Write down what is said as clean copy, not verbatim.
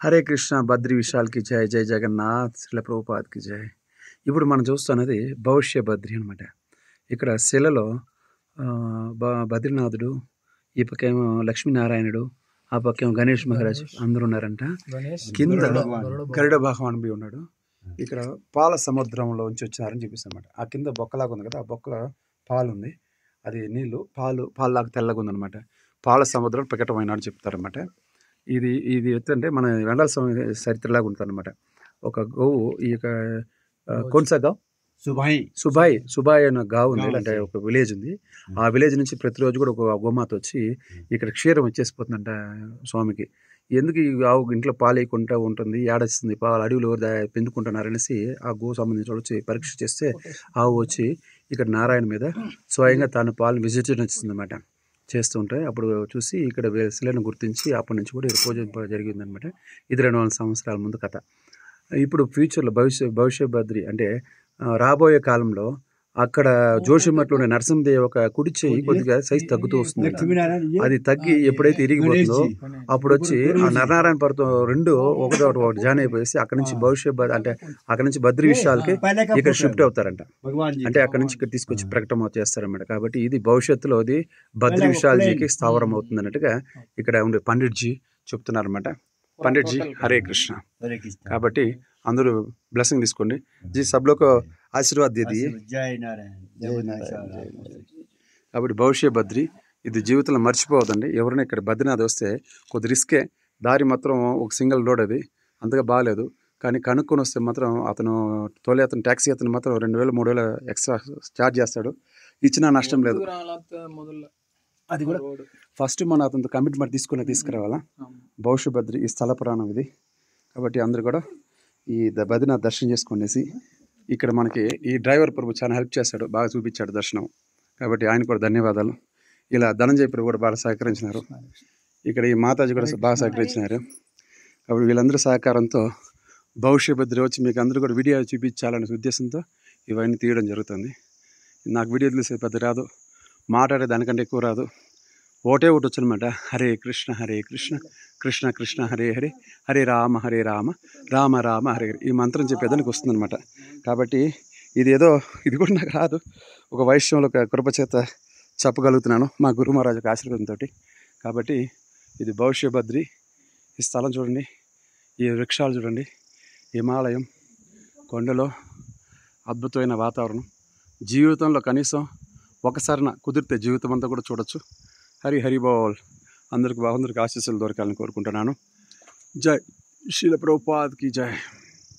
హరే కృష్ణ బద్రి విశాల్కి జయ జయ జగన్నాథ్ శిల ప్రభుపాద్కి జయ. ఇప్పుడు మనం చూస్తున్నది భవిష్య బద్రి అనమాట. ఇక్కడ శిలలో బద్రీనాథుడు, ఈ పక్కేమో లక్ష్మీనారాయణుడు, ఆ పక్కేమో గణేష్ మహారాజ్ అందరూ ఉన్నారంట. కింద గరుడ భగవానుడు ఉన్నాడు. ఇక్కడ పాల సముద్రంలో నుంచి వచ్చినారని చూపిస్తారన్నమాట. ఆ కింద బొక్కలాగా ఉంది కదా, ఆ బొక్కల పాలు ఉంది, అది నీళ్ళు పాలులాగా తెల్లగా ఉందన్నమాట. పాల సముద్రం ప్రకటమైనాడు చెప్తారన్నమాట. ఇది ఎత్తంటే మన వెండాల స్వామి చరిత్రలాగా ఉంటుంది అనమాట. ఒక గోవు, ఈ యొక్క కొన్సగావ్ సుబాయ్ అనే గావు ఉంది, అంటే ఒక విలేజ్ ఉంది. ఆ విలేజ్ నుంచి ప్రతిరోజు కూడా ఒక గోమాత వచ్చి ఇక్కడ క్షీరం వచ్చేసిపోతుందంట స్వామికి. ఎందుకు ఈ ఆవు ఇంట్లో పాలు వేయకుండా ఉంటుంది, ఏడేస్తుంది పాలు, అడవిలో పెంచుకుంటున్నారనేసి ఆ గోవు సంబంధించిన వచ్చి పరీక్ష చేస్తే ఆవు వచ్చి ఇక్కడ నారాయణ మీద స్వయంగా తాను పాలు విజిట్ వచ్చింది అనమాట. చేస్తుంటే అప్పుడు చూసి ఇక్కడ శిలను గుర్తించి అప్పటి నుంచి కూడా పూజ జరిగిందనమాట. ఇది 200 సంవత్సరాల ముందు కథ. ఇప్పుడు ఫ్యూచర్లో భవిష్య బద్రి అంటే రాబోయే కాలంలో అక్కడ జోషిమట్లో ఉండే నరసింహదేవ్ ఒక కుడి చేయి కొద్దిగా సైజ్ తగ్గుతూ వస్తుంది. అది తగ్గి ఎప్పుడైతే ఇరిగిపోతుందో అప్పుడు వచ్చి ఆ నరనారాయణ పర్వతం రెండు ఒకటి జాయిన్ అయిపోయేసి అక్కడ నుంచి అంటే అక్కడ నుంచి బద్రి విషయాలకి ఇక్కడ షిఫ్ట్ అవుతారంట. అంటే అక్కడ నుంచి ఇక్కడ తీసుకొచ్చి ప్రకటన చేస్తారన్నమాట. కాబట్టి ఇది భవిష్యత్తులో అది బద్రి విశాల్జీకి స్థావరం అవుతుంది అన్నట్టుగా ఇక్కడ ఉండే పండిట్జీ చెప్తున్నారన్నమాట. పండిట్జీ హరే కృష్ణ. కాబట్టి అందరూ బ్లెస్సింగ్ తీసుకోండి. జీ సబ్లోకి ఆశీర్వాద్ దేది. కాబట్టి భవిష్య బద్రి ఇది జీవితంలో మర్చిపోవద్దండి. ఎవరైనా ఇక్కడ బద్రీనాథ్ వస్తే కొద్ది రిస్కే, దారి మాత్రం ఒక సింగిల్ రోడ్, అది అంతగా బాగాలేదు. కానీ కనుక్కొని వస్తే మాత్రం అతను ట్యాక్సీ అతను మాత్రం 2000-3000 ఎక్స్ట్రా ఛార్జ్ చేస్తాడు. ఇచ్చినా నష్టం లేదు. అది కూడా ఫస్ట్ మన అతనితో కమిట్మెంట్ తీసుకురావాలా. భవిష్య బద్రి ఈ స్థల పురాణం ఇది. కాబట్టి అందరూ కూడా ఈ బద్రీనాథ్ దర్శనం చేసుకునేసి, ఇక్కడ మనకి ఈ డ్రైవర్ ప్రభు చాలా హెల్ప్ చేశాడు, బాగా చూపించాడు దర్శనం. కాబట్టి ఆయన కూడా ధన్యవాదాలు. ఇలా ధనంజయ ప్రభు కూడా బాగా సహకరించినారు. ఇక్కడ ఈ మాతాజీ కూడా బాగా సహకరించినారు. కాబట్టి వీళ్ళందరూ సహకారంతో భవిష్య బద్రి వచ్చి మీకు అందరూ కూడా వీడియో చూపించాలనే ఉద్దేశంతో ఇవన్నీ తీయడం జరుగుతుంది. నాకు వీడియో తీసే పెద్ద రాదు, మాట్లాడే దానికంటే ఎక్కువ రాదు. ఒకటి వచ్చు అనమాట. హరే కృష్ణ కృష్ణ కృష్ణ హరే హరే, హరే రామ రామ రామ హరే హరే, ఈ మంత్రం చెప్పేదానికి వస్తుందన్నమాట. కాబట్టి ఇది కూడా నాకు రాదు, ఒక వైష్ణవుల కృపచేత చెప్పగలుగుతున్నాను మా గురు మహారాజు ఆశీర్వాదంతో. కాబట్టి ఇది భవిష్య బద్రి. ఈ స్థలం చూడండి, ఈ వృక్షాలు చూడండి, హిమాలయం, కొండలో అద్భుతమైన వాతావరణం. జీవితంలో కనీసం ఒకసారిన కుదిరితే జీవితం అంతా కూడా చూడొచ్చు. హరి బోల్. అందరికి ఆశీస్సులు దొరకాలని కోరుకుంటున్నాను. జై శ్రీల ప్రభుపాద్కి జై.